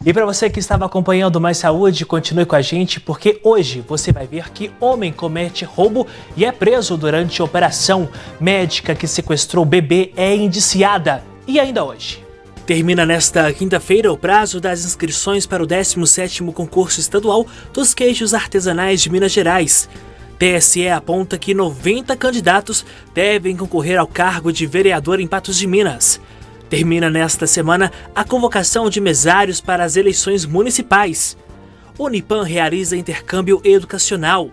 E para você que estava acompanhando Mais Saúde, continue com a gente, porque hoje você vai ver que homem comete roubo e é preso durante operação. Médica que sequestrou bebê é indiciada. E ainda hoje. Termina nesta quinta-feira o prazo das inscrições para o 17º concurso estadual dos queijos artesanais de Minas Gerais. TSE aponta que 90 candidatos devem concorrer ao cargo de vereador em Patos de Minas. Termina nesta semana a convocação de mesários para as eleições municipais. Unipam realiza intercâmbio educacional.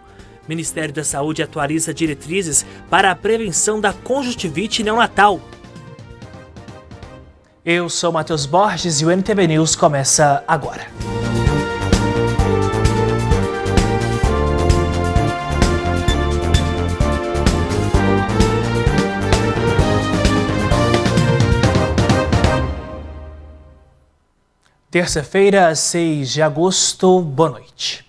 Ministério da Saúde atualiza diretrizes para a prevenção da conjuntivite neonatal. Eu sou Matheus Borges e o NTV News começa agora. Terça-feira, 6 de agosto, boa noite.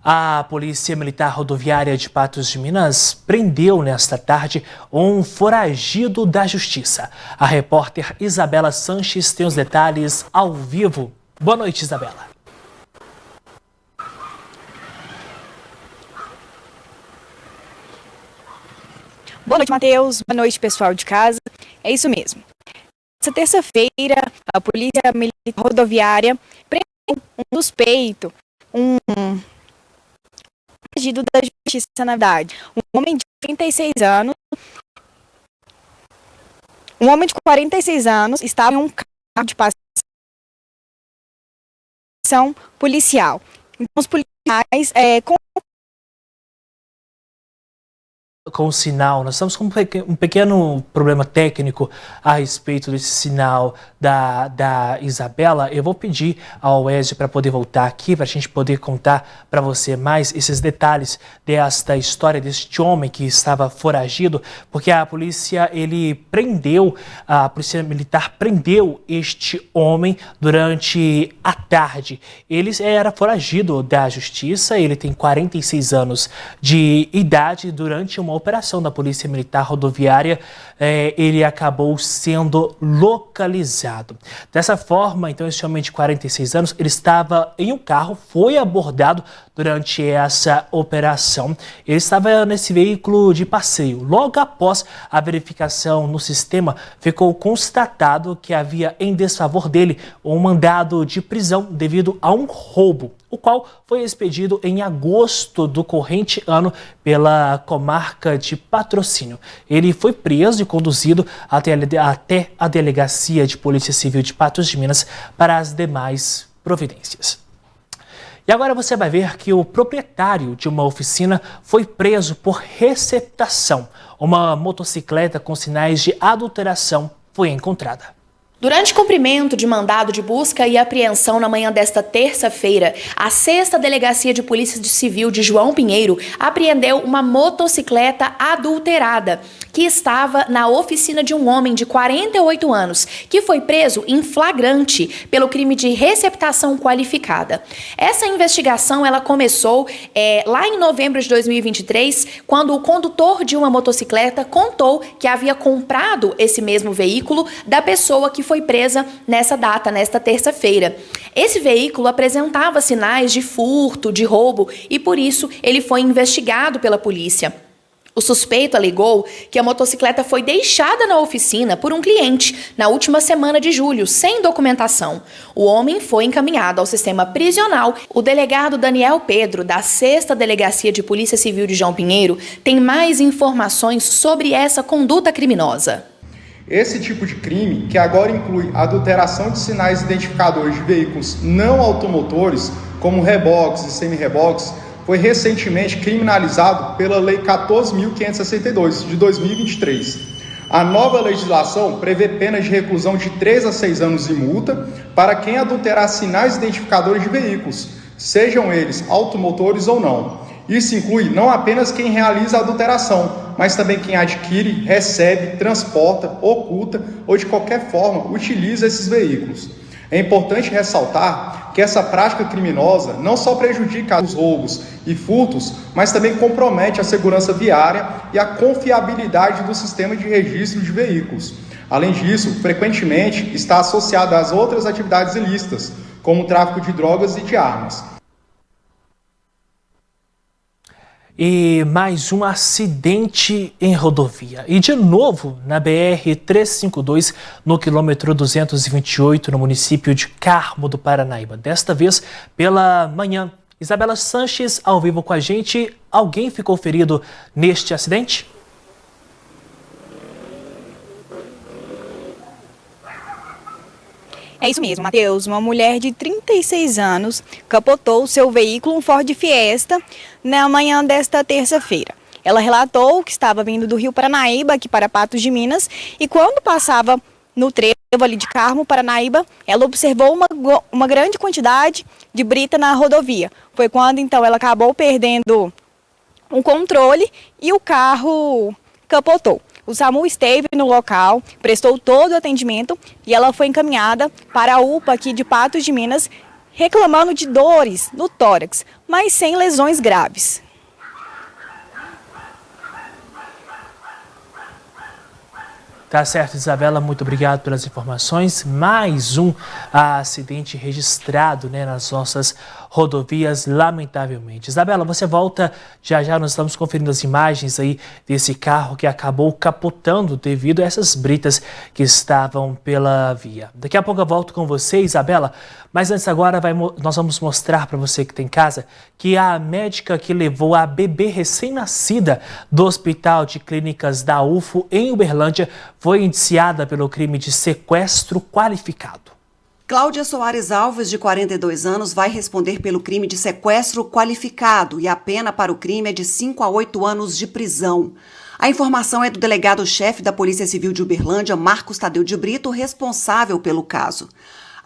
A Polícia Militar Rodoviária de Patos de Minas prendeu nesta tarde um foragido da Justiça. A repórter Isabela Sanches tem os detalhes ao vivo. Boa noite, Isabela. Boa noite, Matheus. Boa noite, pessoal de casa. É isso mesmo. Essa terça-feira, a Polícia Militar Rodoviária prendeu um suspeito, um foragido da Justiça, na verdade. Um homem de 46 anos estava em um carro de passeio policial. Então, os policiais com o sinal, nós estamos com um pequeno problema técnico a respeito desse sinal da Isabela. Eu vou pedir ao Ezio para poder voltar aqui, para a gente poder contar para você mais esses detalhes desta história deste homem que estava foragido, porque a polícia militar prendeu este homem durante a tarde. Ele era foragido da Justiça, ele tem 46 anos de idade. Durante uma operação da Polícia Militar Rodoviária, ele acabou sendo localizado. Dessa forma, então, esse homem de 46 anos, ele estava em um carro, foi abordado durante essa operação. Ele estava nesse veículo de passeio. Logo após a verificação no sistema, ficou constatado que havia em desfavor dele um mandado de prisão devido a um roubo, o qual foi expedido em agosto do corrente ano pela comarca de Patrocínio. Ele foi preso e conduzido até a Delegacia de Polícia Civil de Patos de Minas para as demais providências. E agora você vai ver que o proprietário de uma oficina foi preso por receptação. Uma motocicleta com sinais de adulteração foi encontrada. Durante cumprimento de mandado de busca e apreensão na manhã desta terça-feira, a 6ª Delegacia de Polícia Civil de João Pinheiro apreendeu uma motocicleta adulterada que estava na oficina de um homem de 48 anos, que foi preso em flagrante pelo crime de receptação qualificada. Essa investigação ela começou lá em novembro de 2023, quando o condutor de uma motocicleta contou que havia comprado esse mesmo veículo da pessoa que foi presa nessa data, nesta terça-feira. Esse veículo apresentava sinais de furto, de roubo, e por isso ele foi investigado pela polícia. O suspeito alegou que a motocicleta foi deixada na oficina por um cliente na última semana de julho, sem documentação. O homem foi encaminhado ao sistema prisional. O delegado Daniel Pedro, da 6ª Delegacia de Polícia Civil de João Pinheiro, tem mais informações sobre essa conduta criminosa. Esse tipo de crime, que agora inclui a adulteração de sinais identificadores de veículos não automotores, como reboques e semi-reboques, foi recentemente criminalizado pela Lei 14.562, de 2023. A nova legislação prevê penas de reclusão de 3 a 6 anos e multa para quem adulterar sinais identificadores de veículos, sejam eles automotores ou não. Isso inclui não apenas quem realiza a adulteração, mas também quem adquire, recebe, transporta, oculta ou de qualquer forma utiliza esses veículos. É importante ressaltar que essa prática criminosa não só prejudica os roubos e furtos, mas também compromete a segurança viária e a confiabilidade do sistema de registro de veículos. Além disso, frequentemente está associada às outras atividades ilícitas, como o tráfico de drogas e de armas. E mais um acidente em rodovia. E de novo na BR-352, no quilômetro 228, no município de Carmo do Paranaíba. Desta vez pela manhã. Isabela Sanches, ao vivo com a gente. Alguém ficou ferido neste acidente? É isso mesmo, Matheus. Uma mulher de 36 anos capotou seu veículo, um Ford Fiesta, na manhã desta terça-feira. Ela relatou que estava vindo do Rio Paranaíba, aqui para Patos de Minas, e quando passava no trevo ali de Carmo, Paranaíba, ela observou uma grande quantidade de brita na rodovia. Foi quando, então, ela acabou perdendo o controle e o carro capotou. O SAMU esteve no local, prestou todo o atendimento e ela foi encaminhada para a UPA aqui de Patos de Minas, reclamando de dores no tórax, mas sem lesões graves. Tá certo, Isabela, muito obrigado pelas informações. Mais um acidente registrado, nas nossas rodovias, lamentavelmente. Isabela, você volta já já, nós estamos conferindo as imagens aí desse carro que acabou capotando devido a essas britas que estavam pela via. Daqui a pouco eu volto com você, Isabela, mas antes agora nós vamos mostrar para você que tem em casa que a médica que levou a bebê recém-nascida do Hospital de Clínicas da UFO em Uberlândia foi indiciada pelo crime de sequestro qualificado. Cláudia Soares Alves, de 42 anos, vai responder pelo crime de sequestro qualificado e a pena para o crime é de 5 a 8 anos de prisão. A informação é do delegado-chefe da Polícia Civil de Uberlândia, Marcos Tadeu de Brito, responsável pelo caso.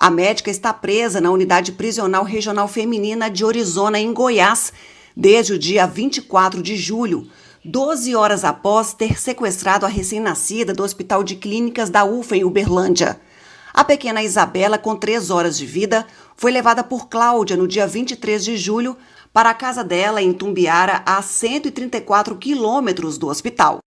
A médica está presa na Unidade Prisional Regional Feminina de Orizona, em Goiás, desde o dia 24 de julho, 12 horas após ter sequestrado a recém-nascida do Hospital de Clínicas da UFA, em Uberlândia. A pequena Isabela, com 3 horas de vida, foi levada por Cláudia no dia 23 de julho para a casa dela em Tumbiara, a 134 quilômetros do hospital.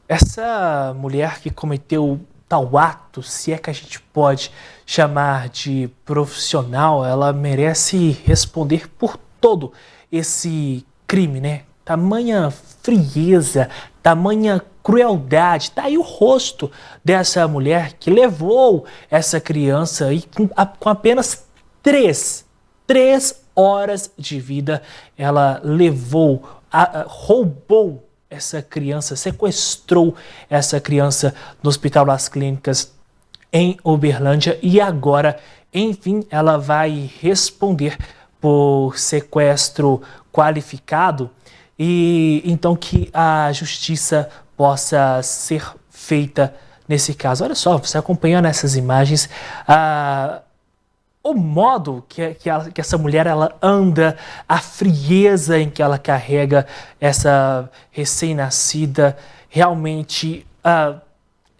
Essa mulher que cometeu tal ato, se é que a gente pode chamar de profissional, ela merece responder por todo esse crime, Tamanha frieza, tamanha crueldade. Tá aí o rosto dessa mulher que levou essa criança e com apenas 3 horas de vida, ela roubou essa criança, sequestrou essa criança no Hospital das Clínicas em Uberlândia e agora, enfim, ela vai responder por sequestro qualificado e então que a justiça possa ser feita nesse caso. Olha só, você acompanhando essas imagens, o modo que essa mulher ela anda, a frieza em que ela carrega essa recém-nascida, realmente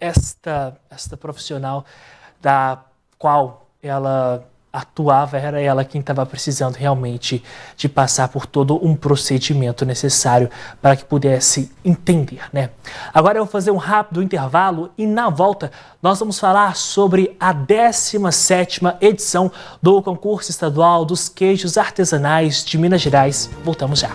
esta profissional da qual ela atuava, era ela quem estava precisando realmente de passar por todo um procedimento necessário para que pudesse entender, Agora eu vou fazer um rápido intervalo e na volta nós vamos falar sobre a 17ª edição do concurso estadual dos queijos artesanais de Minas Gerais. Voltamos já.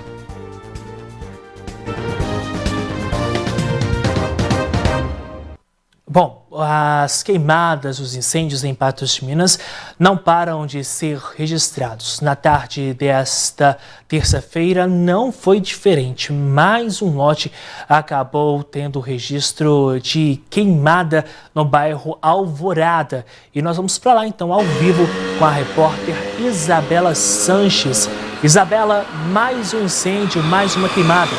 Bom, as queimadas, os incêndios em Patos de Minas não param de ser registrados. Na tarde desta terça-feira não foi diferente. Mais um lote acabou tendo registro de queimada no bairro Alvorada. E nós vamos para lá então ao vivo com a repórter Isabela Sanches. Isabela, mais um incêndio, mais uma queimada.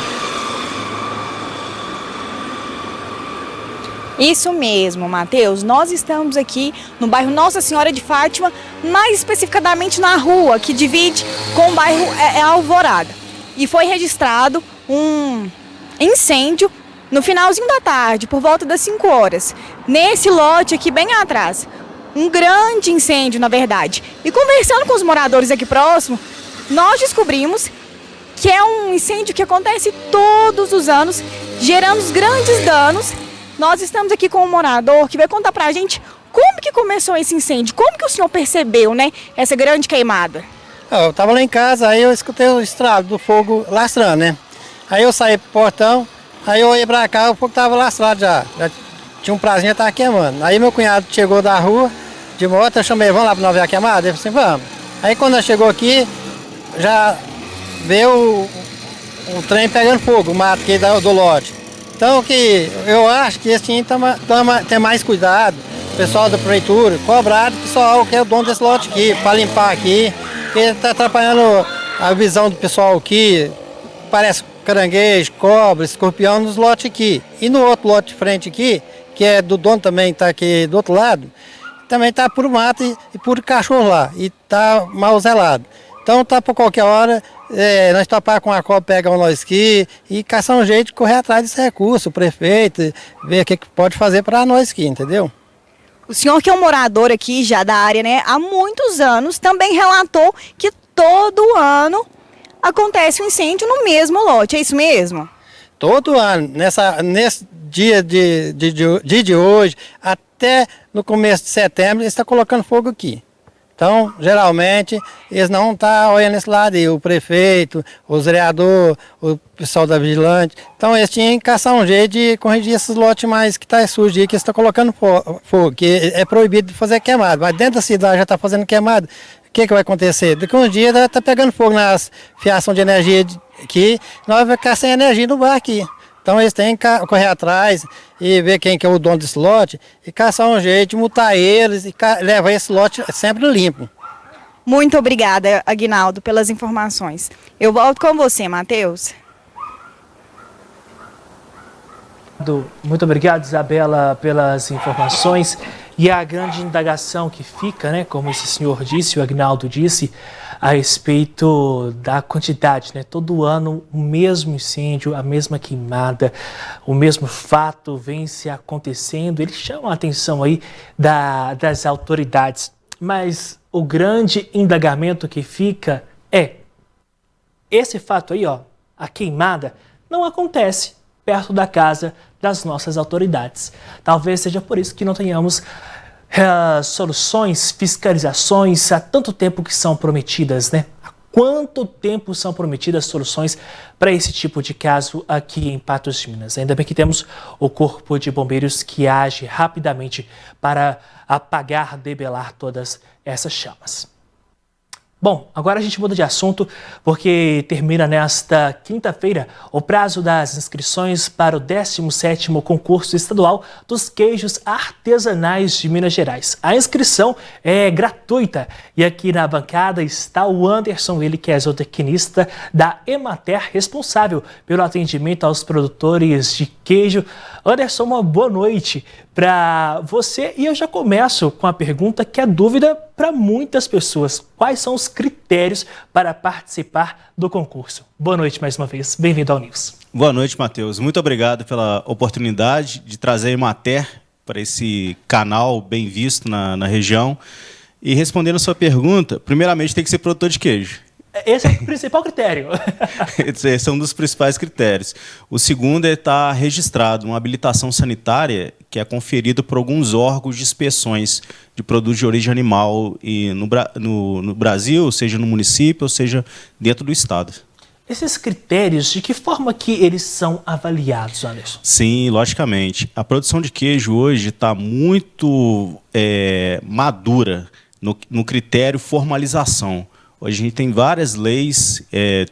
Isso mesmo, Matheus. Nós estamos aqui no bairro Nossa Senhora de Fátima, mais especificadamente na rua que divide com o bairro Alvorada. E foi registrado um incêndio no finalzinho da tarde, por volta das 5 horas. Nesse lote aqui bem atrás. Um grande incêndio, na verdade. E conversando com os moradores aqui próximo, nós descobrimos que é um incêndio que acontece todos os anos gerando grandes danos. Nós estamos aqui com um morador que vai contar pra gente como que começou esse incêndio, como que o senhor percebeu, né, essa grande queimada? Eu estava lá em casa, aí eu escutei o estrago do fogo lastrando, né? Aí eu saí pro portão, aí eu olhei pra cá, o fogo estava lastrado já tinha um prazinho, estava queimando. Aí meu cunhado chegou da rua, de moto, eu chamei, vamos lá para nós ver a queimada? Ele falou assim, vamos. Aí quando nós chegou aqui, já veio o trem pegando fogo, o mato aqui do lote. Então que eu acho que esse tinha que ter mais cuidado, o pessoal da prefeitura, cobrado, que só o que é o dono desse lote aqui, para limpar aqui, porque está atrapalhando a visão do pessoal aqui, parece caranguejo, cobra, escorpião nos lotes aqui. E no outro lote de frente aqui, que é do dono também, está aqui do outro lado, também está puro mato e puro cachorro lá, e está mal zelado. Então tá por qualquer hora, nós topar com a cobra, pegar nós aqui e caçar um jeito de correr atrás desse recurso, o prefeito, ver o que pode fazer para nós aqui, entendeu? O senhor que é um morador aqui já da área, né, há muitos anos, também relatou que todo ano acontece um incêndio no mesmo lote, é isso mesmo? Todo ano, nesse dia de hoje, até no começo de setembro, eles estão colocando fogo aqui. Então, geralmente, eles não estão olhando esse lado aí, o prefeito, os vereadores, o pessoal da vigilante. Então, eles tinham que caçar um jeito de corrigir esses lotes mais que estão sujos aí, que eles estão colocando fogo, que é proibido de fazer queimado. Mas dentro da cidade já está fazendo queimado. O que vai acontecer? Daqui a uns dias está pegando fogo nas fiações de energia aqui, nós vamos ficar sem energia no bar aqui. Então eles têm que correr atrás e ver quem que é o dono desse lote e caçar um jeito de multar eles e levar esse lote sempre limpo. Muito obrigada, Aguinaldo, pelas informações. Eu volto com você, Matheus. Muito obrigado, Isabela, pelas informações. E a grande indagação que fica, né, como esse senhor disse, o Aguinaldo disse, a respeito da quantidade, né? Todo ano o mesmo incêndio, a mesma queimada, o mesmo fato vem se acontecendo. Ele chama a atenção aí das autoridades. Mas o grande indagamento que fica é esse fato aí, ó, a queimada, não acontece perto da casa das nossas autoridades. Talvez seja por isso que não tenhamos soluções, fiscalizações há tanto tempo que são prometidas, né? Há quanto tempo são prometidas soluções para esse tipo de caso aqui em Patos de Minas? Ainda bem que temos o Corpo de Bombeiros que age rapidamente para apagar, debelar todas essas chamas. Bom, agora a gente muda de assunto porque termina nesta quinta-feira o prazo das inscrições para o 17º concurso estadual dos queijos artesanais de Minas Gerais. A inscrição é gratuita e aqui na bancada está o Anderson, ele que é zootecnista da Emater, responsável pelo atendimento aos produtores de queijo. Anderson, uma boa noite para você e eu já começo com a pergunta que é dúvida para muitas pessoas. Quais são os critérios para participar do concurso? Boa noite mais uma vez, bem-vindo ao News. Boa noite, Matheus. Muito obrigado pela oportunidade de trazer a Emater para esse canal bem visto na região. E respondendo a sua pergunta, primeiramente tem que ser produtor de queijo. Esse é o principal critério. Esse é um dos principais critérios. O segundo é estar registrado, uma habilitação sanitária que é conferida por alguns órgãos de inspeções de produtos de origem animal e no Brasil, seja no município, ou seja dentro do estado. Esses critérios, de que forma que eles são avaliados, Anderson? Sim, logicamente. A produção de queijo hoje está muito madura no critério formalização. Hoje a gente tem várias leis,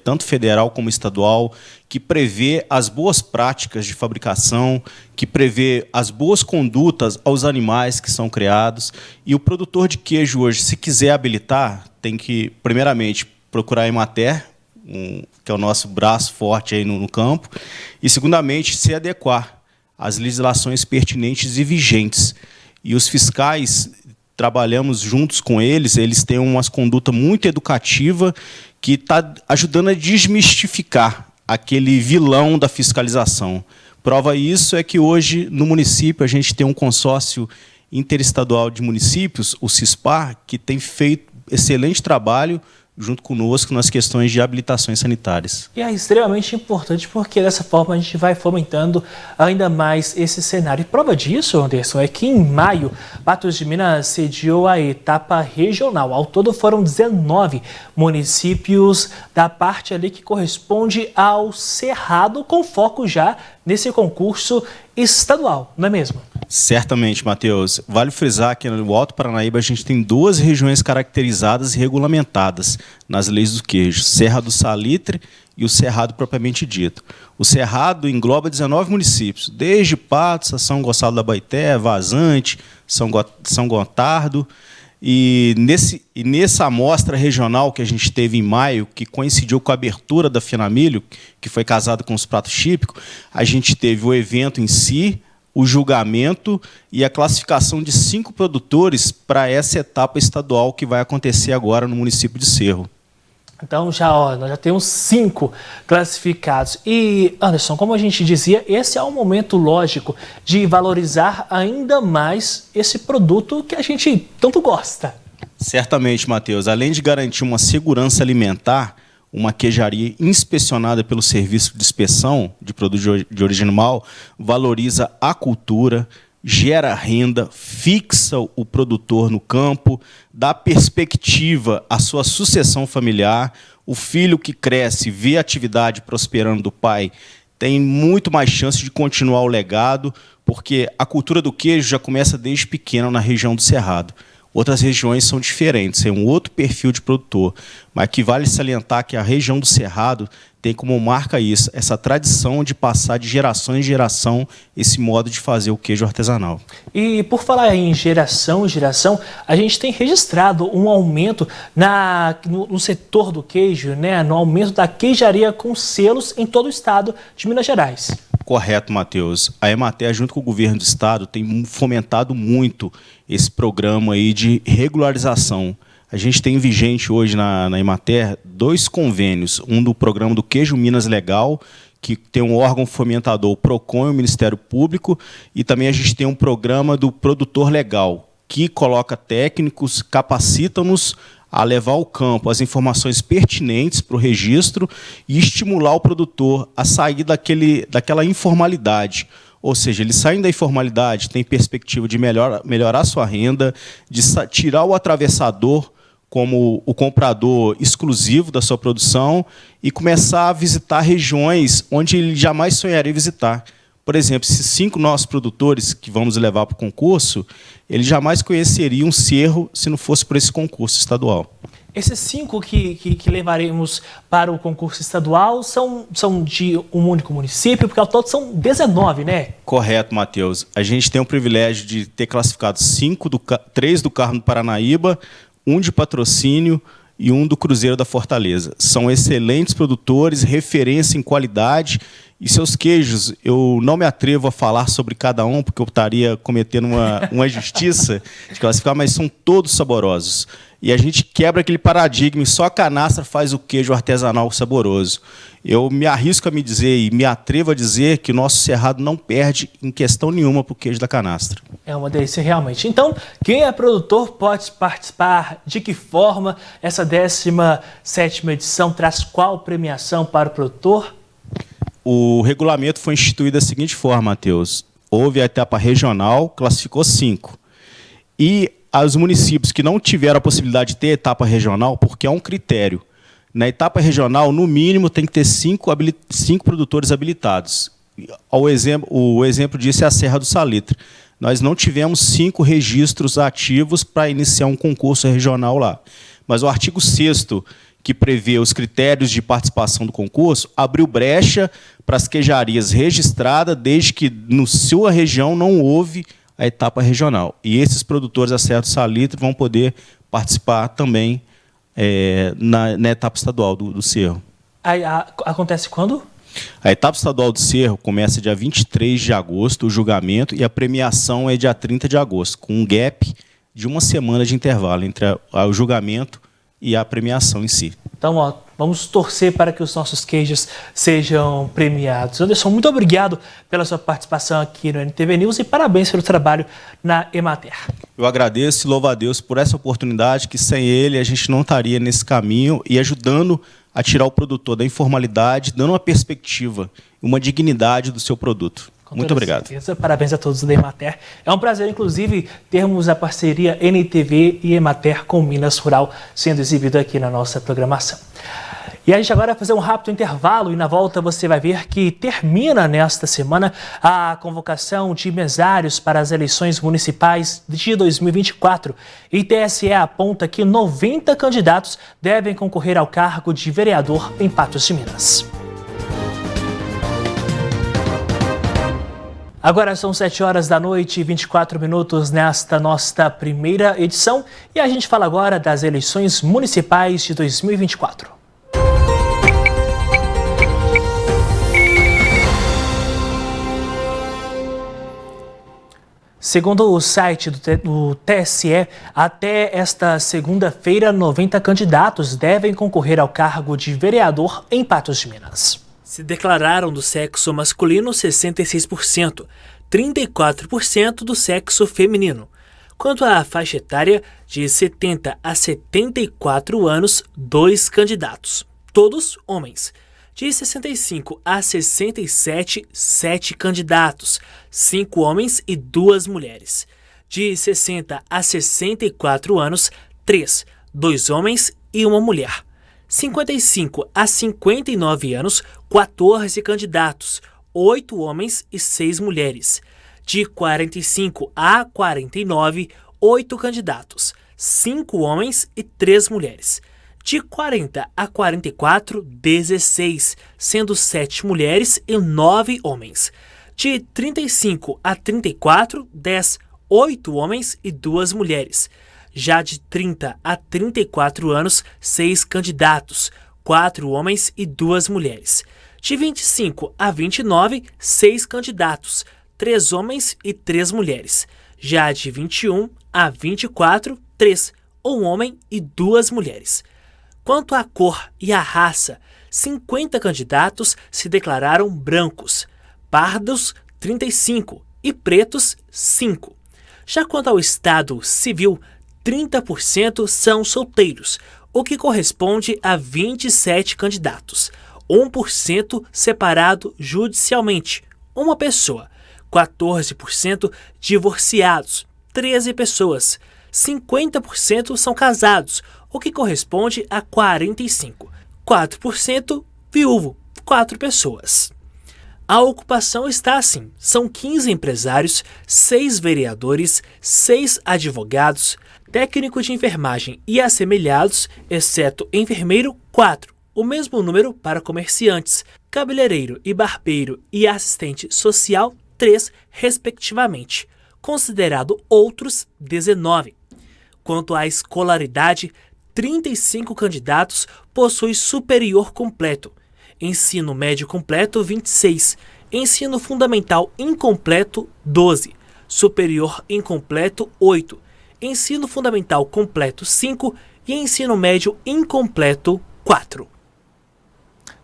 tanto federal como estadual, que prevê as boas práticas de fabricação, que prevê as boas condutas aos animais que são criados. E o produtor de queijo hoje, se quiser habilitar, tem que, primeiramente, procurar a Emater, que é o nosso braço forte aí no campo, e, segundamente, se adequar às legislações pertinentes e vigentes. E os fiscais, trabalhamos juntos com eles têm uma conduta muito educativa que está ajudando a desmistificar aquele vilão da fiscalização. Prova isso é que hoje, no município, a gente tem um consórcio interestadual de municípios, o CISPAR, que tem feito excelente trabalho junto conosco nas questões de habilitações sanitárias. E é extremamente importante porque dessa forma a gente vai fomentando ainda mais esse cenário. E prova disso, Anderson, é que em maio, Patos de Minas sediou a etapa regional. Ao todo foram 19 municípios da parte ali que corresponde ao Cerrado, com foco já nesse concurso estadual, não é mesmo? Certamente, Matheus. Vale frisar que no Alto Paranaíba a gente tem 2 regiões caracterizadas e regulamentadas nas leis do queijo, Serra do Salitre e o Cerrado propriamente dito. O Cerrado engloba 19 municípios, desde Patos a São Gonçalo da Baeté, Vazante, São Gotardo. E nessa amostra regional que a gente teve em maio, que coincidiu com a abertura da Finamilho, que foi casada com os pratos típicos, a gente teve o evento em si, o julgamento e a classificação de 5 produtores para essa etapa estadual que vai acontecer agora no município de Cerro. Então, nós já temos 5 classificados. E, Anderson, como a gente dizia, esse é um momento lógico de valorizar ainda mais esse produto que a gente tanto gosta. Certamente, Matheus. Além de garantir uma segurança alimentar, uma queijaria inspecionada pelo Serviço de Inspeção de Produtos de Origem Animal valoriza a cultura, gera renda, fixa o produtor no campo, dá perspectiva à sua sucessão familiar. O filho que cresce, vê a atividade prosperando do pai, tem muito mais chance de continuar o legado, porque a cultura do queijo já começa desde pequeno na região do Cerrado. Outras regiões são diferentes, é um outro perfil de produtor, mas que vale salientar que a região do Cerrado tem como marca isso, essa tradição de passar de geração em geração esse modo de fazer o queijo artesanal. E por falar em geração, a gente tem registrado um aumento no setor do queijo, né, no aumento da queijaria com selos em todo o estado de Minas Gerais. Correto, Matheus. A Emater, junto com o governo do estado, tem fomentado muito esse programa aí de regularização. A gente tem vigente hoje na Emater 2 convênios, um do programa do Queijo Minas Legal, que tem um órgão fomentador, o PROCON e o Ministério Público, e também a gente tem um programa do Produtor Legal, que coloca técnicos, capacita-nos a levar ao campo as informações pertinentes para o registro e estimular o produtor a sair daquela informalidade. Ou seja, ele saindo da informalidade, tem perspectiva de melhorar sua renda, de tirar o atravessador como o comprador exclusivo da sua produção e começar a visitar regiões onde ele jamais sonharia visitar. Por exemplo, esses 5 nossos produtores que vamos levar para o concurso, eles jamais conheceriam Cerro se não fosse por esse concurso estadual. Esses 5 que levaremos para o concurso estadual são de um único município, porque ao todo são 19, né? Correto, Matheus. A gente tem o privilégio de ter classificado 3 do Carmo do Paranaíba, 1 de Patrocínio e 1 do Cruzeiro da Fortaleza. São excelentes produtores, referência em qualidade. E seus queijos, eu não me atrevo a falar sobre cada um, porque eu estaria cometendo uma injustiça de classificar, mas são todos saborosos. E a gente quebra aquele paradigma, e só a canastra faz o queijo artesanal saboroso. Eu me arrisco a me dizer e me atrevo a dizer que o nosso Cerrado não perde em questão nenhuma para o queijo da canastra. É uma delícia realmente. Então, quem é produtor pode participar? De que forma? Essa 17ª edição traz qual premiação para o produtor? O regulamento foi instituído da seguinte forma, Matheus. Houve a etapa regional, classificou 5. E os municípios que não tiveram a possibilidade de ter etapa regional, porque é um critério. Na etapa regional, no mínimo, tem que ter 5 produtores habilitados. O exemplo disso é a Serra do Salitre. Nós não tivemos 5 registros ativos para iniciar um concurso regional lá. Mas o artigo 6º, que prevê os critérios de participação do concurso, abriu brecha para as queijarias registradas, desde que na sua região não houve a etapa regional. E esses produtores da Serra do Salitre vão poder participar também na etapa estadual do Cerro. Acontece quando? A etapa estadual do Cerro começa dia 23 de agosto, o julgamento, e a premiação é dia 30 de agosto, com um gap de 1 semana de intervalo entre o julgamento e a premiação em si. Então, Vamos torcer para que os nossos queijos sejam premiados. Anderson, muito obrigado pela sua participação aqui no NTV News e parabéns pelo trabalho na Emater. Eu agradeço e louvo a Deus por essa oportunidade, que sem ele a gente não estaria nesse caminho e ajudando a tirar o produtor da informalidade, dando uma perspectiva, uma dignidade do seu produto. Muito obrigado. Certeza. Parabéns a todos da Emater. É um prazer, inclusive, termos a parceria NTV e Emater com Minas Rural sendo exibido aqui na nossa programação. E a gente agora vai fazer um rápido intervalo e na volta você vai ver que termina nesta semana a convocação de mesários para as eleições municipais de 2024. E TSE aponta que 90 candidatos devem concorrer ao cargo de vereador em Patos de Minas. Agora são 7h e 24 minutos nesta nossa primeira edição e a gente fala agora das eleições municipais de 2024. Segundo o site do TSE, até esta segunda-feira, 90 candidatos devem concorrer ao cargo de vereador em Patos de Minas. Se declararam do sexo masculino 66%, 34% do sexo feminino. Quanto à faixa etária, de 70 a 74 anos, 2 candidatos, todos homens. De 65 a 67, 7 candidatos, 5 homens e 2 mulheres. De 60 a 64 anos, 3, 2 homens e 1 mulher. 55 a 59 anos, 14 candidatos, 8 homens e 6 mulheres. De 45 a 49, 8 candidatos, 5 homens e 3 mulheres. De 40 a 44, 16, sendo 7 mulheres e 9 homens. De 35 a 34, 10, 8 homens e 2 mulheres. Já de 30 a 34 anos, 6 candidatos, 4 homens e 2 mulheres. De 25 a 29, 6 candidatos, 3 homens e 3 mulheres. Já de 21 a 24, 3, 1 homem e 2 mulheres. Quanto à cor e à raça, 50 candidatos se declararam brancos, pardos 35 e pretos 5. Já quanto ao estado civil, 30% são solteiros, o que corresponde a 27 candidatos, 1% separado judicialmente, uma pessoa, 14% divorciados, 13 pessoas, 50% são casados, o que corresponde a 45, 4% viúvo, 4 pessoas. A ocupação está assim, são 15 empresários, 6 vereadores, 6 advogados, técnico de enfermagem e assemelhados, exceto enfermeiro, 4, o mesmo número para comerciantes, cabeleireiro e barbeiro e assistente social, 3, respectivamente, considerado outros, 19. Quanto à escolaridade, 35 candidatos possuem superior completo, ensino médio completo, 26, ensino fundamental incompleto, 12, superior incompleto, 8, ensino fundamental completo, 5 e ensino médio incompleto, 4.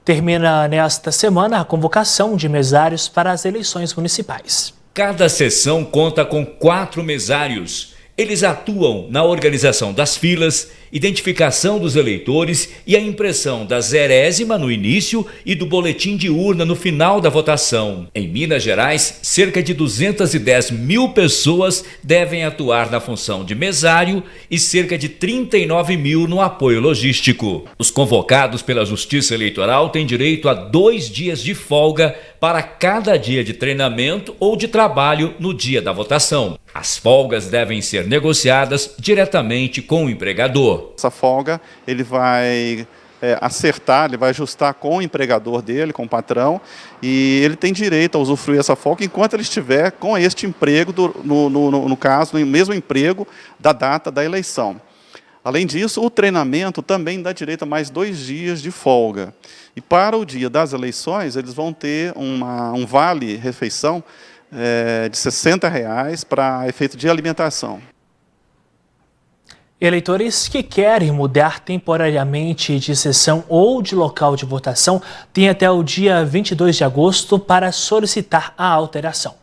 Termina nesta semana a convocação de mesários para as eleições municipais. Cada sessão conta com 4 mesários. Eles atuam na organização das filas, identificação dos eleitores e a impressão da zerésima no início e do boletim de urna no final da votação. Em Minas Gerais, cerca de 210 mil pessoas devem atuar na função de mesário e cerca de 39 mil no apoio logístico. Os convocados pela Justiça Eleitoral têm direito a 2 dias de folga para cada dia de treinamento ou de trabalho no dia da votação. As folgas devem ser negociadas diretamente com o empregador. Essa folga ele vai acertar, ele vai ajustar com o empregador dele, com o patrão, e ele tem direito a usufruir essa folga enquanto ele estiver com este emprego, no caso, no mesmo emprego da data da eleição. Além disso, o treinamento também dá direito a mais 2 dias de folga. E para o dia das eleições, eles vão ter um vale-refeição de R$ 60 para efeito de alimentação. Eleitores que querem mudar temporariamente de sessão ou de local de votação têm até o dia 22 de agosto para solicitar a alteração.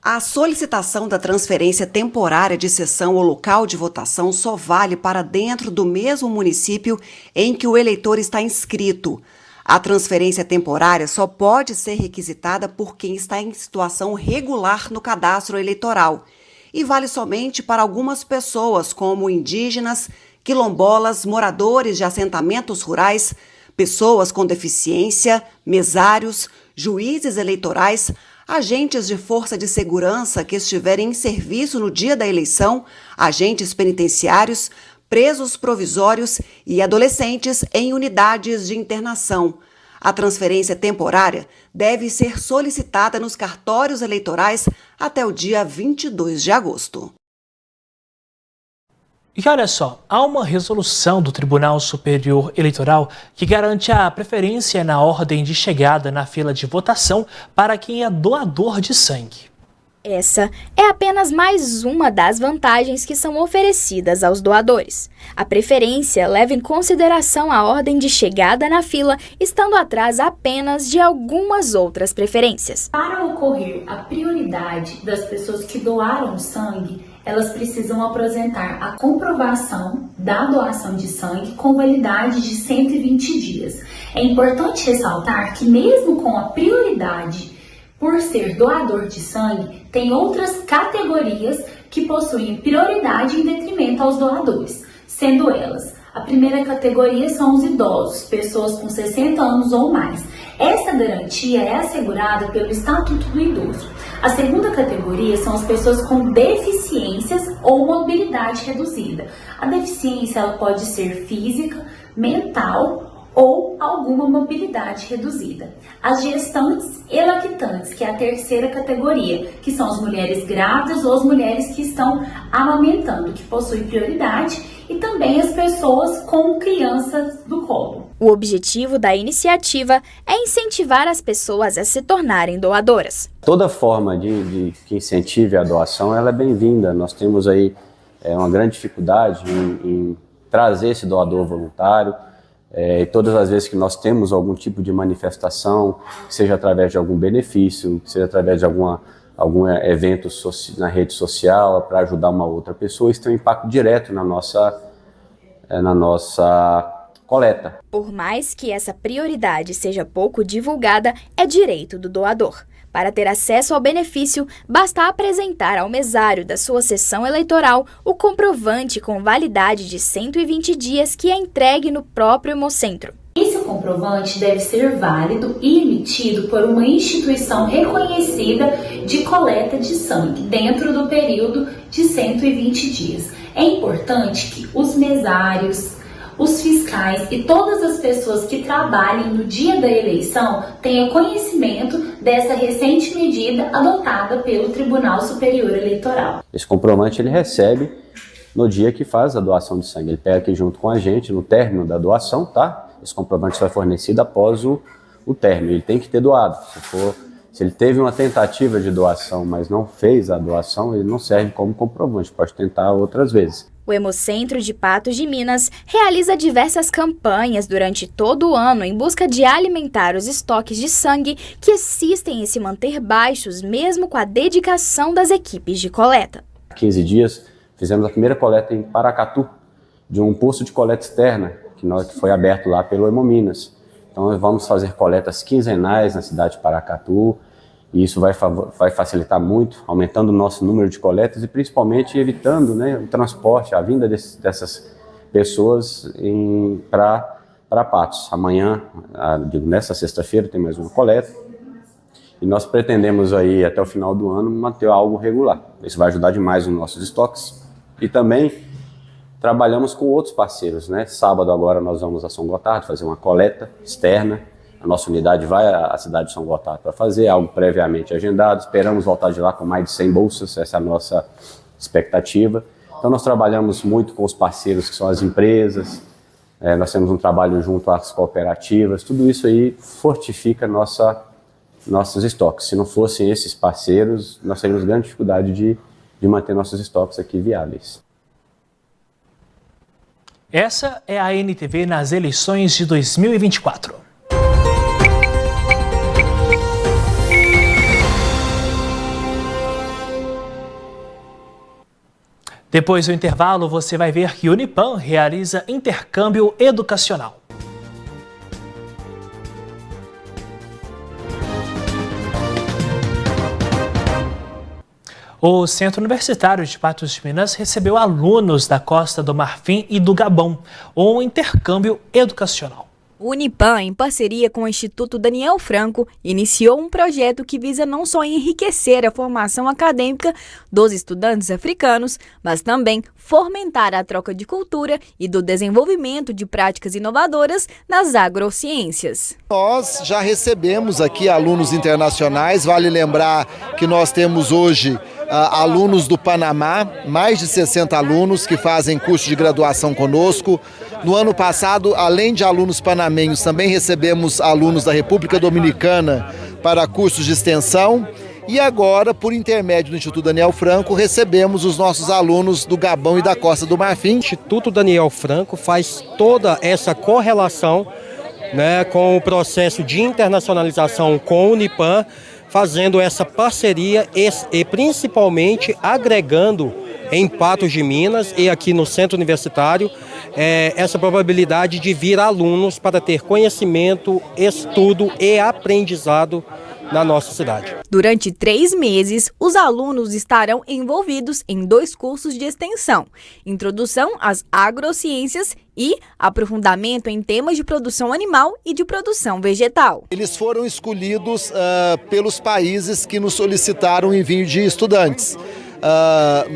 A solicitação da transferência temporária de sessão ou local de votação só vale para dentro do mesmo município em que o eleitor está inscrito. A transferência temporária só pode ser requisitada por quem está em situação regular no cadastro eleitoral e vale somente para algumas pessoas, como indígenas, quilombolas, moradores de assentamentos rurais, pessoas com deficiência, mesários, juízes eleitorais, agentes de força de segurança que estiverem em serviço no dia da eleição, agentes penitenciários, presos provisórios e adolescentes em unidades de internação. A transferência temporária deve ser solicitada nos cartórios eleitorais até o dia 22 de agosto. E olha só, há uma resolução do Tribunal Superior Eleitoral que garante a preferência na ordem de chegada na fila de votação para quem é doador de sangue. Essa é apenas mais uma das vantagens que são oferecidas aos doadores. A preferência leva em consideração a ordem de chegada na fila, estando atrás apenas de algumas outras preferências. Para ocorrer a prioridade das pessoas que doaram sangue, elas precisam apresentar a comprovação da doação de sangue com validade de 120 dias. É importante ressaltar que mesmo com a prioridade por ser doador de sangue, tem outras categorias que possuem prioridade em detrimento aos doadores, sendo elas: a primeira categoria são os idosos, pessoas com 60 anos ou mais. Essa garantia é assegurada pelo Estatuto do Idoso. A segunda categoria são as pessoas com deficiências ou mobilidade reduzida. A deficiência ela pode ser física, mental ou alguma mobilidade reduzida. As gestantes e lactantes, que é a terceira categoria, que são as mulheres grávidas ou as mulheres que estão amamentando, que possuem prioridade, e também as pessoas com crianças do colo. O objetivo da iniciativa é incentivar as pessoas a se tornarem doadoras. Toda forma que incentive a doação ela é bem-vinda. Nós temos aí uma grande dificuldade em trazer esse doador voluntário. E todas as vezes que nós temos algum tipo de manifestação, seja através de algum benefício, seja através de algum evento na rede social para ajudar uma outra pessoa, isso tem um impacto direto na nossa coleta. Por mais que essa prioridade seja pouco divulgada, é direito do doador. Para ter acesso ao benefício, basta apresentar ao mesário da sua sessão eleitoral o comprovante com validade de 120 dias que é entregue no próprio Hemocentro. Esse comprovante deve ser válido e emitido por uma instituição reconhecida de coleta de sangue dentro do período de 120 dias. É importante que os mesários, os fiscais e todas as pessoas que trabalhem no dia da eleição tenham conhecimento dessa recente medida adotada pelo Tribunal Superior Eleitoral. Esse comprovante ele recebe no dia que faz a doação de sangue. Ele pega aqui junto com a gente no término da doação, tá? Esse comprovante foi fornecido após o término. Ele tem que ter doado. Se ele teve uma tentativa de doação, mas não fez a doação, ele não serve como comprovante. Pode tentar outras vezes. O Hemocentro de Patos de Minas realiza diversas campanhas durante todo o ano em busca de alimentar os estoques de sangue que insistem em se manter baixos, mesmo com a dedicação das equipes de coleta. Há 15 dias, fizemos a primeira coleta em Paracatu, de um posto de coleta externa, que foi aberto lá pelo Hemominas. Então, nós vamos fazer coletas quinzenais na cidade de Paracatu, e isso vai facilitar muito, aumentando o nosso número de coletas e principalmente evitando, né, o transporte, a vinda dessas pessoas para Patos. Amanhã, nessa sexta-feira, tem mais uma coleta e nós pretendemos aí até o final do ano manter algo regular. Isso vai ajudar demais nos nossos estoques e também trabalhamos com outros parceiros, né? Sábado agora nós vamos a São Gotardo fazer uma coleta externa. A nossa unidade vai à cidade de São Gotardo para fazer algo previamente agendado. Esperamos voltar de lá com mais de 100 bolsas, essa é a nossa expectativa. Então nós trabalhamos muito com os parceiros que são as empresas, nós temos um trabalho junto às cooperativas, tudo isso aí fortifica nossos estoques. Se não fossem esses parceiros, nós teríamos grande dificuldade de manter nossos estoques aqui viáveis. Essa é a NTV nas eleições de 2024. Depois do intervalo, você vai ver que o Unipan realiza intercâmbio educacional. O Centro Universitário de Patos de Minas recebeu alunos da Costa do Marfim e do Gabão, um intercâmbio educacional. O Unipan, em parceria com o Instituto Daniel Franco, iniciou um projeto que visa não só enriquecer a formação acadêmica dos estudantes africanos, mas também fomentar a troca de cultura e do desenvolvimento de práticas inovadoras nas agrociências. Nós já recebemos aqui alunos internacionais, vale lembrar que nós temos hoje alunos do Panamá, mais de 60 alunos que fazem curso de graduação conosco. No ano passado, além de alunos panamenhos, também recebemos alunos da República Dominicana para cursos de extensão. E agora, por intermédio do Instituto Daniel Franco, recebemos os nossos alunos do Gabão e da Costa do Marfim. O Instituto Daniel Franco faz toda essa correlação, né, com o processo de internacionalização com o Unipan, fazendo essa parceria e principalmente agregando em Patos de Minas e aqui no Centro Universitário essa probabilidade de vir alunos para ter conhecimento, estudo e aprendizado na nossa cidade. Durante 3 meses, os alunos estarão envolvidos em 2 cursos de extensão: Introdução às Agrociências e Aprofundamento em Temas de Produção Animal e de Produção Vegetal. Eles foram escolhidos pelos países que nos solicitaram o envio de estudantes.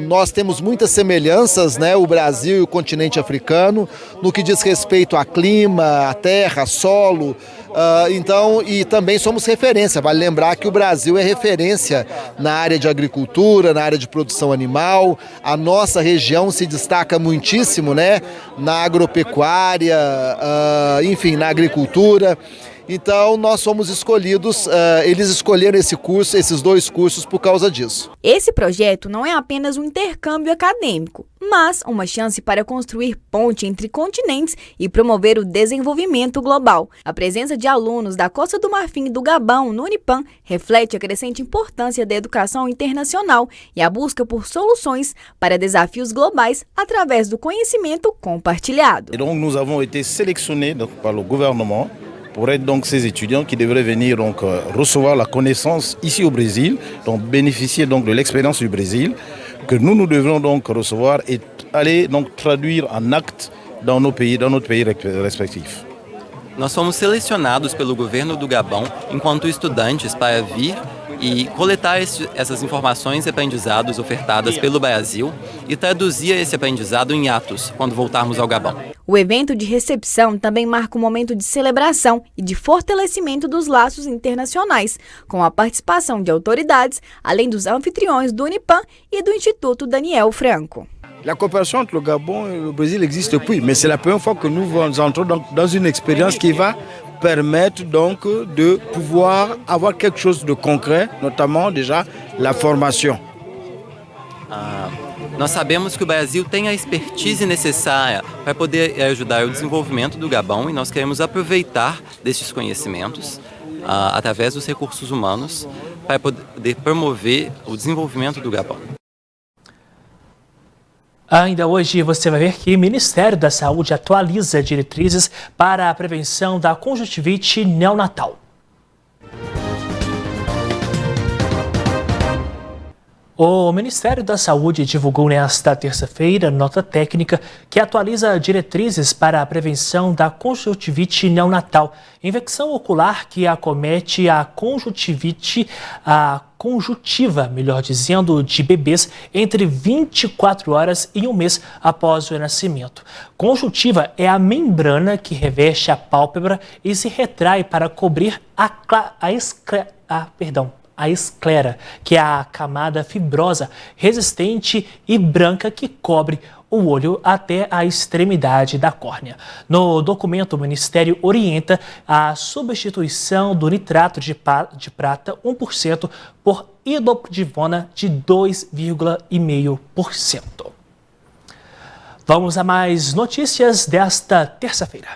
Nós temos muitas semelhanças, né, o Brasil e o continente africano, no que diz respeito a clima, a terra, solo. Então, e também somos referência. Vale lembrar que o Brasil é referência na área de agricultura, na área de produção animal. A nossa região se destaca muitíssimo, né, na agropecuária, enfim, na agricultura. Então, nós fomos escolhidos, eles escolheram esses 2 cursos por causa disso. Esse projeto não é apenas um intercâmbio acadêmico, mas uma chance para construir ponte entre continentes e promover o desenvolvimento global. A presença de alunos da Costa do Marfim e do Gabão no Unipan reflete a crescente importância da educação internacional e a busca por soluções para desafios globais através do conhecimento compartilhado. Et donc, nous avons été sélectionnés par le gouvernement pour être donc ces étudiants qui devraient venir donc recevoir la connaissance ici au Brésil, donc bénéficier donc de l'expérience du Brésil, que nous devons donc recevoir et aller donc traduire en actes dans notre pays respectif. Nós fomos selecionados pelo governo do Gabão enquanto estudantes para vir e coletar essas informações e aprendizados ofertadas pelo Brasil e traduzir esse aprendizado em atos quando voltarmos ao Gabão. O evento de recepção também marca um momento de celebração e de fortalecimento dos laços internacionais, com a participação de autoridades, além dos anfitriões do Unipan e do Instituto Daniel Franco. La coopération entre le Gabon et le Brésil existe depuis, mais c'est la première fois que nous entrons dans une expérience qui va permettre donc de pouvoir avoir quelque chose de concret, notamment déjà la formation. Nós sabemos que o Brasil tem a expertise necessária para poder ajudar o desenvolvimento do Gabão e nós queremos aproveitar destes conhecimentos através dos recursos humanos para poder promover o desenvolvimento do Gabão. Ainda hoje você vai ver que o Ministério da Saúde atualiza diretrizes para a prevenção da conjuntivite neonatal. O Ministério da Saúde divulgou nesta terça-feira nota técnica que atualiza diretrizes para a prevenção da conjuntivite neonatal, infecção ocular que acomete a conjuntiva, melhor dizendo, de bebês entre 24 horas e 1 mês após o nascimento. Conjuntiva é a membrana que reveste a pálpebra e se retrai para cobrir a esclera, que é a camada fibrosa, resistente e branca que cobre o olho até a extremidade da córnea. No documento, o Ministério orienta a substituição do nitrato de prata 1% por hidrocodivona de 2,5%. Vamos a mais notícias desta terça-feira.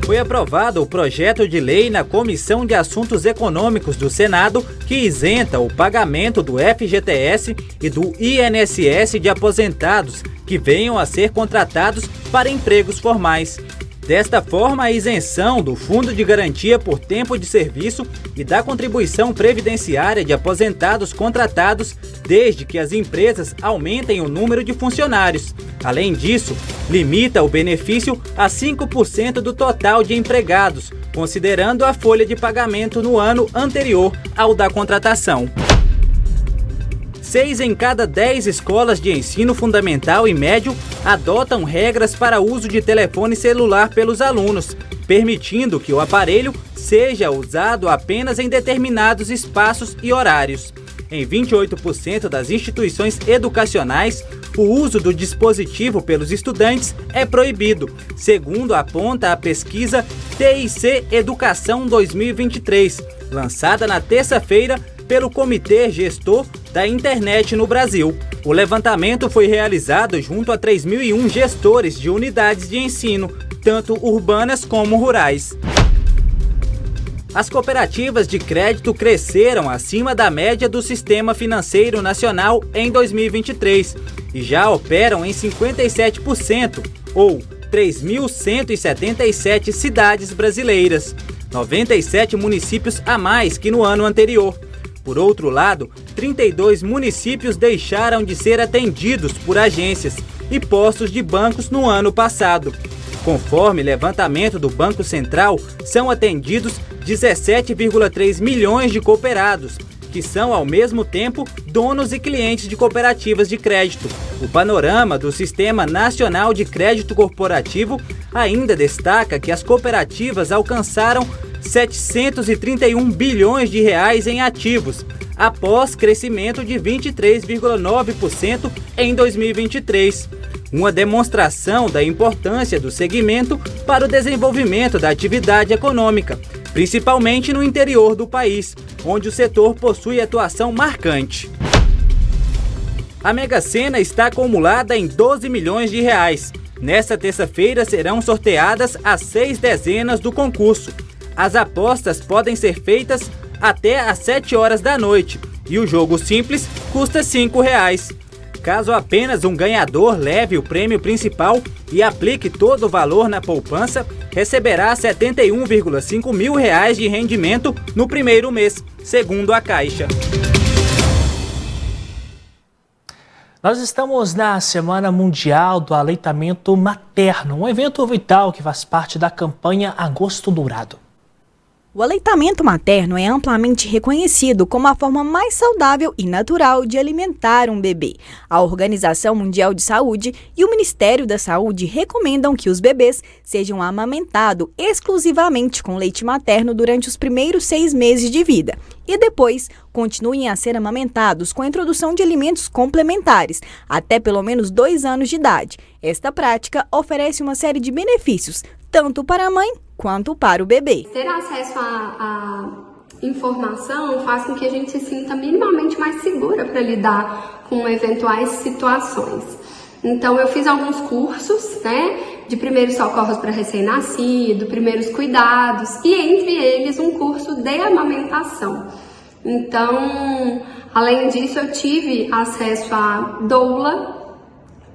Foi aprovado o projeto de lei na Comissão de Assuntos Econômicos do Senado que isenta o pagamento do FGTS e do INSS de aposentados que venham a ser contratados para empregos formais. Desta forma, a isenção do Fundo de Garantia por Tempo de Serviço e da contribuição previdenciária de aposentados contratados, desde que as empresas aumentem o número de funcionários. Além disso, limita o benefício a 5% do total de empregados, considerando a folha de pagamento no ano anterior ao da contratação. 6 em cada 10 escolas de ensino fundamental e médio adotam regras para uso de telefone celular pelos alunos, permitindo que o aparelho seja usado apenas em determinados espaços e horários. Em 28% das instituições educacionais, o uso do dispositivo pelos estudantes é proibido, segundo aponta a pesquisa TIC Educação 2023, lançada na terça-feira pelo Comitê Gestor da Internet no Brasil. O levantamento foi realizado junto a 3.001 gestores de unidades de ensino, tanto urbanas como rurais. As cooperativas de crédito cresceram acima da média do Sistema Financeiro Nacional em 2023 e já operam em 57%, ou 3.177 cidades brasileiras, 97 municípios a mais que no ano anterior. Por outro lado, 32 municípios deixaram de ser atendidos por agências e postos de bancos no ano passado. Conforme levantamento do Banco Central, são atendidos 17,3 milhões de cooperados, que são, ao mesmo tempo, donos e clientes de cooperativas de crédito. O panorama do Sistema Nacional de Crédito Corporativo ainda destaca que as cooperativas alcançaram 731 bilhões de reais em ativos, após crescimento de 23,9% em 2023. Uma demonstração da importância do segmento para o desenvolvimento da atividade econômica, principalmente no interior do país, onde o setor possui atuação marcante. A Mega Sena está acumulada em 12 milhões de reais. Nesta terça-feira serão sorteadas as 6 dezenas do concurso. As apostas podem ser feitas até às 7 horas da noite e o jogo simples custa R$ 5,00. Caso apenas um ganhador leve o prêmio principal e aplique todo o valor na poupança, receberá R$ 71,5 mil de rendimento no primeiro mês, segundo a Caixa. Nós estamos na Semana Mundial do Aleitamento Materno, um evento vital que faz parte da campanha Agosto Dourado. O aleitamento materno é amplamente reconhecido como a forma mais saudável e natural de alimentar um bebê. A Organização Mundial de Saúde e o Ministério da Saúde recomendam que os bebês sejam amamentados exclusivamente com leite materno durante os primeiros 6 meses de vida e depois continuem a ser amamentados com a introdução de alimentos complementares até pelo menos 2 anos de idade. Esta prática oferece uma série de benefícios, tanto para a mãe quanto para o bebê. Ter acesso à informação faz com que a gente se sinta minimamente mais segura para lidar com eventuais situações. Então eu fiz alguns cursos, de primeiros socorros para recém-nascido, primeiros cuidados e entre eles um curso de amamentação. Então, além disso, eu tive acesso à doula,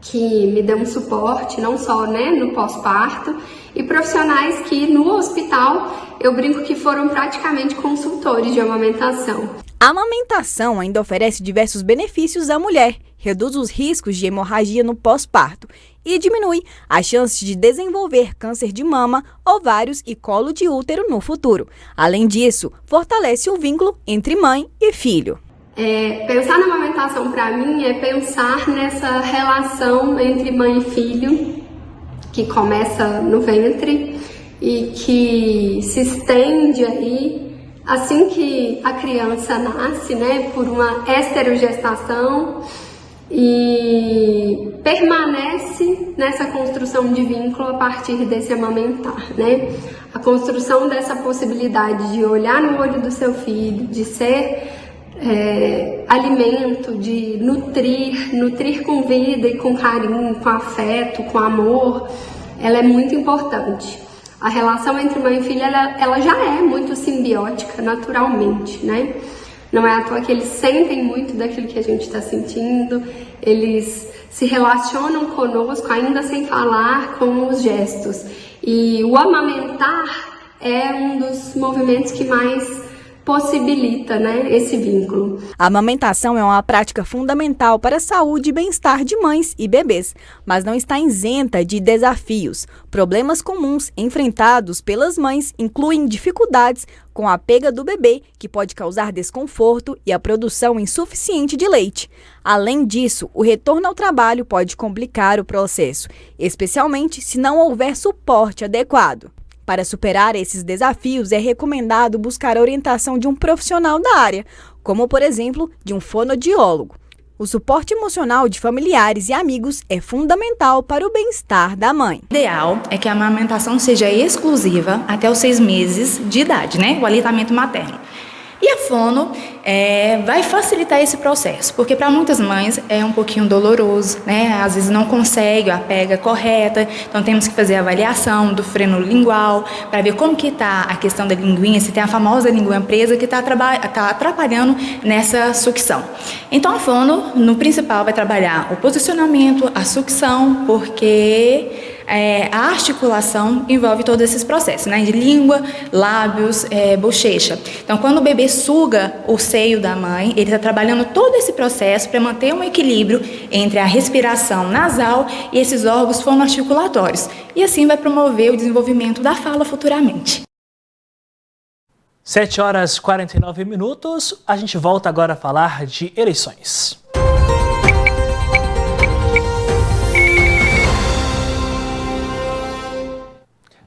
que me deu um suporte, não só no pós-parto, e profissionais que no hospital eu brinco que foram praticamente consultores de amamentação. A amamentação ainda oferece diversos benefícios à mulher, reduz os riscos de hemorragia no pós-parto e diminui as chances de desenvolver câncer de mama, ovários e colo de útero no futuro. Além disso, fortalece o vínculo entre mãe e filho. Pensar na amamentação para mim é pensar nessa relação entre mãe e filho, que começa no ventre e que se estende aí assim que a criança nasce, por uma esterogestação e permanece nessa construção de vínculo a partir desse amamentar, A construção dessa possibilidade de olhar no olho do seu filho, de ser alimento, de nutrir com vida e com carinho, com afeto, com amor, ela é muito importante. A relação entre mãe e filha, ela já é muito simbiótica, naturalmente, né? Não é à toa que eles sentem muito daquilo que a gente está sentindo, eles se relacionam conosco, ainda sem falar, com os gestos. E o amamentar é um dos movimentos que mais possibilita, né, esse vínculo. A amamentação é uma prática fundamental para a saúde e bem-estar de mães e bebês, mas não está isenta de desafios. Problemas comuns enfrentados pelas mães incluem dificuldades com a pega do bebê, que pode causar desconforto, e a produção insuficiente de leite. Além disso, o retorno ao trabalho pode complicar o processo, especialmente se não houver suporte adequado. Para superar esses desafios, é recomendado buscar a orientação de um profissional da área, como, por exemplo, de um fonoaudiólogo. O suporte emocional de familiares e amigos é fundamental para o bem-estar da mãe. O ideal é que a amamentação seja exclusiva até os 6 meses de idade, né? O aleitamento materno. E a fono vai facilitar esse processo, porque para muitas mães é um pouquinho doloroso, né? Às vezes não consegue a pega correta, então temos que fazer a avaliação do freno lingual para ver como que está a questão da linguinha, se tem a famosa linguinha presa que está atrapalhando nessa sucção. Então a fono, no principal, vai trabalhar o posicionamento, a sucção, porque a articulação envolve todos esses processos, né? De língua, lábios, bochecha. Então, quando o bebê suga o seio da mãe, ele está trabalhando todo esse processo para manter um equilíbrio entre a respiração nasal e esses órgãos fonoarticulatórios. E assim vai promover o desenvolvimento da fala futuramente. 7h49, a gente volta agora a falar de eleições.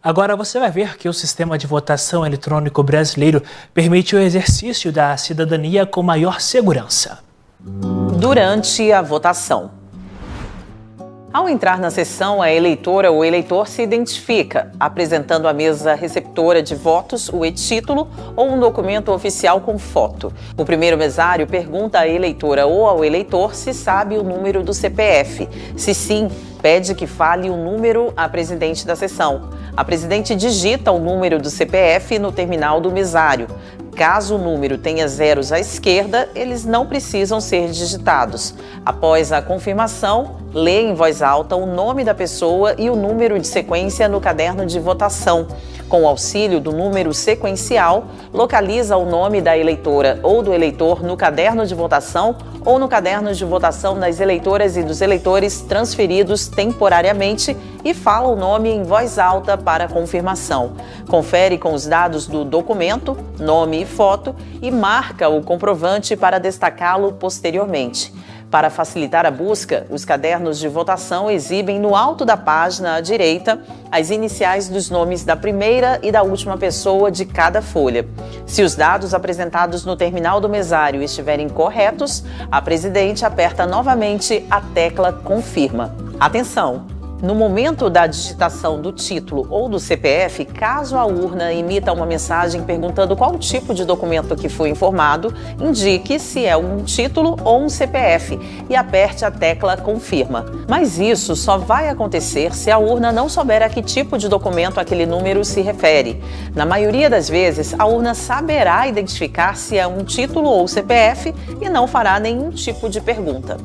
Agora você vai ver que o sistema de votação eletrônico brasileiro permite o exercício da cidadania com maior segurança. Durante a votação. Ao entrar na sessão, a eleitora ou eleitor se identifica, apresentando à mesa receptora de votos o e-título ou um documento oficial com foto. O primeiro mesário pergunta à eleitora ou ao eleitor se sabe o número do CPF. Se sim, pede que fale o número à presidente da sessão. A presidente digita o número do CPF no terminal do mesário. Caso o número tenha zeros à esquerda, eles não precisam ser digitados. Após a confirmação, lê em voz alta o nome da pessoa e o número de sequência no caderno de votação. Com o auxílio do número sequencial, localiza o nome da eleitora ou do eleitor no caderno de votação ou no caderno de votação das eleitoras e dos eleitores transferidos temporariamente e fala o nome em voz alta para confirmação. Confere com os dados do documento, nome e foto e marca o comprovante para destacá-lo posteriormente. Para facilitar a busca, os cadernos de votação exibem no alto da página à direita as iniciais dos nomes da primeira e da última pessoa de cada folha. Se os dados apresentados no terminal do mesário estiverem corretos, a presidente aperta novamente a tecla Confirma. Atenção! No momento da digitação do título ou do CPF, caso a urna emita uma mensagem perguntando qual tipo de documento que foi informado, indique se é um título ou um CPF e aperte a tecla Confirma. Mas isso só vai acontecer se a urna não souber a que tipo de documento aquele número se refere. Na maioria das vezes, a urna saberá identificar se é um título ou CPF e não fará nenhum tipo de pergunta.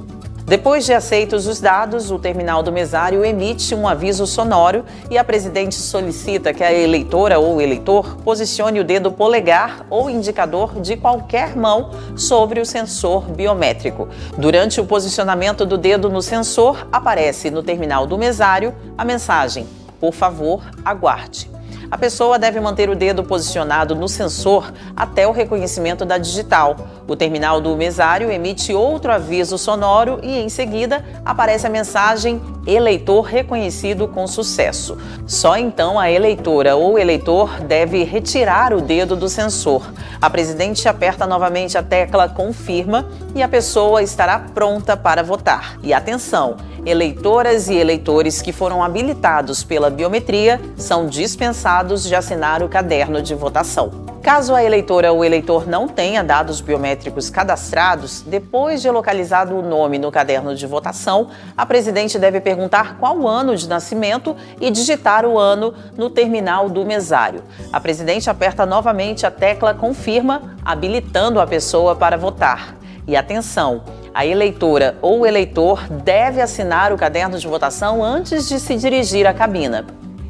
Depois de aceitos os dados, o terminal do mesário emite um aviso sonoro e a presidente solicita que a eleitora ou eleitor posicione o dedo polegar ou indicador de qualquer mão sobre o sensor biométrico. Durante o posicionamento do dedo no sensor, aparece no terminal do mesário a mensagem: "Por favor, aguarde". A pessoa deve manter o dedo posicionado no sensor até o reconhecimento da digital. O terminal do mesário emite outro aviso sonoro e, em seguida, aparece a mensagem "Eleitor reconhecido com sucesso". Só então a eleitora ou eleitor deve retirar o dedo do sensor. A presidente aperta novamente a tecla Confirma e a pessoa estará pronta para votar. E atenção! Eleitoras e eleitores que foram habilitados pela biometria são dispensados de assinar o caderno de votação. Caso a eleitora ou eleitor não tenha dados biométricos cadastrados, depois de localizado o nome no caderno de votação, a presidente deve perguntar qual ano de nascimento e digitar o ano no terminal do mesário. A presidente aperta novamente a tecla confirma, habilitando a pessoa para votar. E atenção, a eleitora ou eleitor deve assinar o caderno de votação antes de se dirigir à cabina.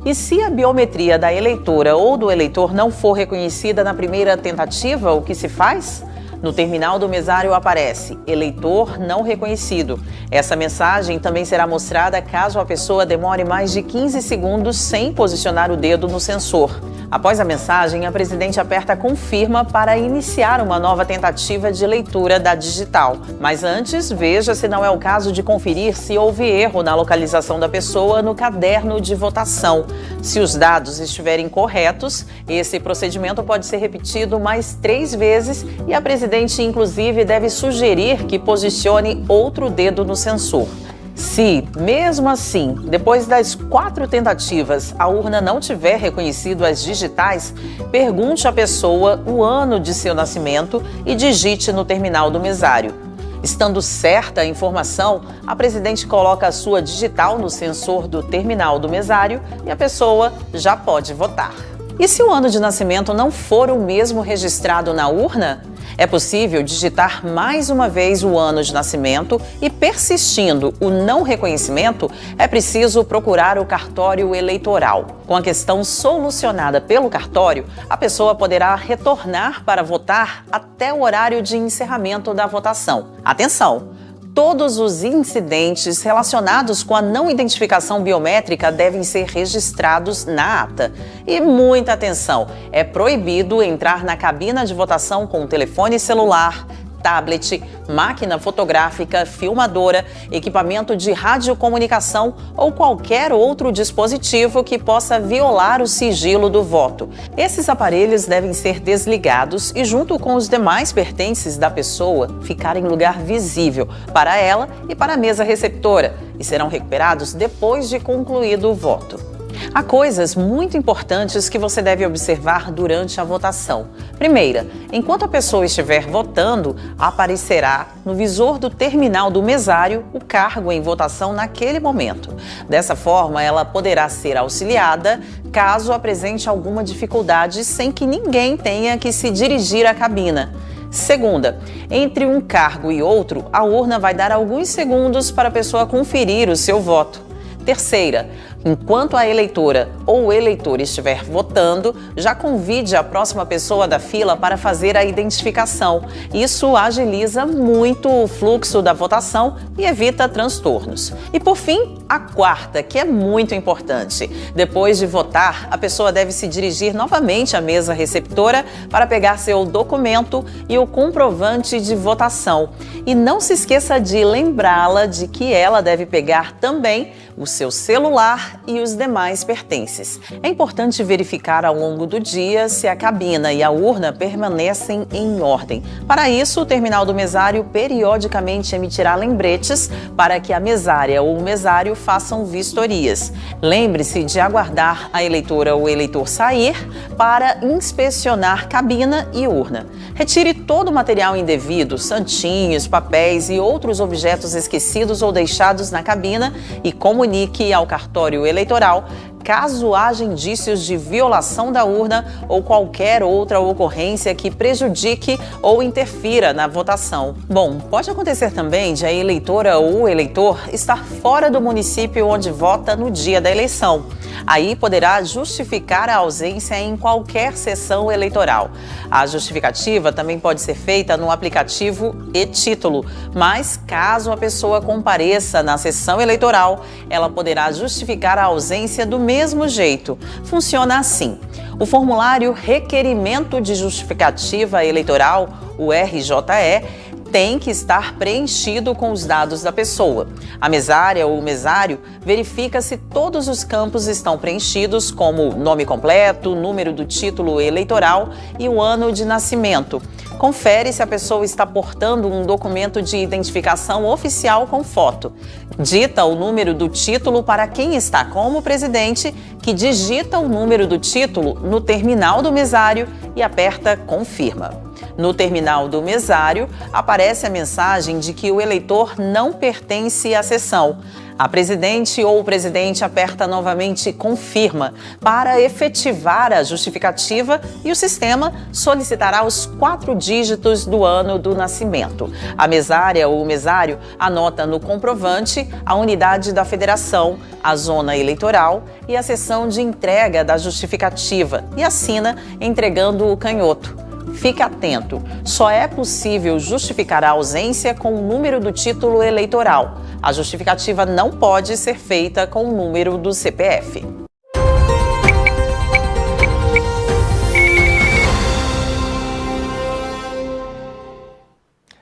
E se a biometria da eleitora ou do eleitor não for reconhecida na primeira tentativa, o que se faz? No terminal do mesário aparece eleitor não reconhecido. Essa mensagem também será mostrada caso a pessoa demore mais de 15 segundos sem posicionar o dedo no sensor. Após a mensagem, a presidente aperta confirma para iniciar uma nova tentativa de leitura da digital. Mas antes, veja se não é o caso de conferir se houve erro na localização da pessoa no caderno de votação. Se os dados estiverem corretos, esse procedimento pode ser repetido mais 3 vezes e a presidente, inclusive, deve sugerir que posicione outro dedo no sensor. Se, mesmo assim, depois das 4 tentativas, a urna não tiver reconhecido as digitais, pergunte à pessoa o ano de seu nascimento e digite no terminal do mesário. Estando certa a informação, a presidente coloca a sua digital no sensor do terminal do mesário e a pessoa já pode votar. E se o ano de nascimento não for o mesmo registrado na urna? É possível digitar mais uma vez o ano de nascimento e, persistindo o não reconhecimento, é preciso procurar o cartório eleitoral. Com a questão solucionada pelo cartório, a pessoa poderá retornar para votar até o horário de encerramento da votação. Atenção! Todos os incidentes relacionados com a não identificação biométrica devem ser registrados na ata. E muita atenção, é proibido entrar na cabina de votação com telefone celular, tablet, máquina fotográfica, filmadora, equipamento de radiocomunicação ou qualquer outro dispositivo que possa violar o sigilo do voto. Esses aparelhos devem ser desligados e, junto com os demais pertences da pessoa, ficar em lugar visível para ela e para a mesa receptora e serão recuperados depois de concluído o voto. Há coisas muito importantes que você deve observar durante a votação. Primeira, enquanto a pessoa estiver votando, aparecerá no visor do terminal do mesário o cargo em votação naquele momento. Dessa forma, ela poderá ser auxiliada caso apresente alguma dificuldade sem que ninguém tenha que se dirigir à cabina. Segunda, entre um cargo e outro, a urna vai dar alguns segundos para a pessoa conferir o seu voto. Terceira, enquanto a eleitora ou o eleitor estiver votando, já convide a próxima pessoa da fila para fazer a identificação. Isso agiliza muito o fluxo da votação e evita transtornos. E por fim, a quarta, que é muito importante. Depois de votar, a pessoa deve se dirigir novamente à mesa receptora para pegar seu documento e o comprovante de votação. E não se esqueça de lembrá-la de que ela deve pegar também o seu celular e os demais pertences. É importante verificar ao longo do dia se a cabina e a urna permanecem em ordem. Para isso, o terminal do mesário periodicamente emitirá lembretes para que a mesária ou o mesário façam vistorias. Lembre-se de aguardar a eleitora ou o eleitor sair para inspecionar cabina e urna. Retire todo o material indevido, santinhos, papéis e outros objetos esquecidos ou deixados na cabina e comunique ao cartório eleitoral caso haja indícios de violação da urna ou qualquer outra ocorrência que prejudique ou interfira na votação. Bom, pode acontecer também de a eleitora ou o eleitor estar fora do município onde vota no dia da eleição. Aí poderá justificar a ausência em qualquer sessão eleitoral. A justificativa também pode ser feita no aplicativo e-Título, mas caso a pessoa compareça na sessão eleitoral, ela poderá justificar a ausência do mesmo jeito. Funciona assim: o formulário Requerimento de Justificativa Eleitoral, o RJE, tem que estar preenchido com os dados da pessoa. A mesária ou o mesário verifica se todos os campos estão preenchidos, como nome completo, número do título eleitoral e o ano de nascimento. Confere se a pessoa está portando um documento de identificação oficial com foto. Dita o número do título para quem está como presidente, que digita o número do título no terminal do mesário e aperta confirma. No terminal do mesário, aparece a mensagem de que o eleitor não pertence à sessão. A presidente ou o presidente aperta novamente confirma para efetivar a justificativa e o sistema solicitará os 4 dígitos do ano do nascimento. A mesária ou o mesário anota no comprovante a unidade da federação, a zona eleitoral e a seção de entrega da justificativa e assina entregando o canhoto. Fique atento, só é possível justificar a ausência com o número do título eleitoral. A justificativa não pode ser feita com o número do CPF.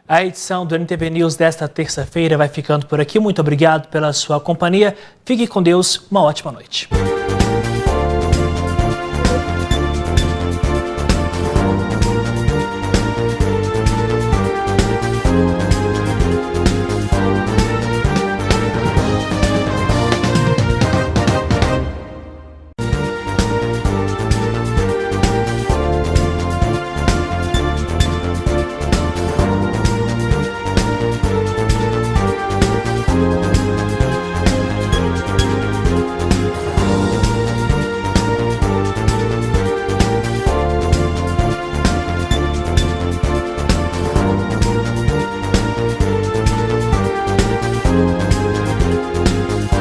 A edição do NTV News desta terça-feira vai ficando por aqui. Muito obrigado pela sua companhia. Fique com Deus. Uma ótima noite.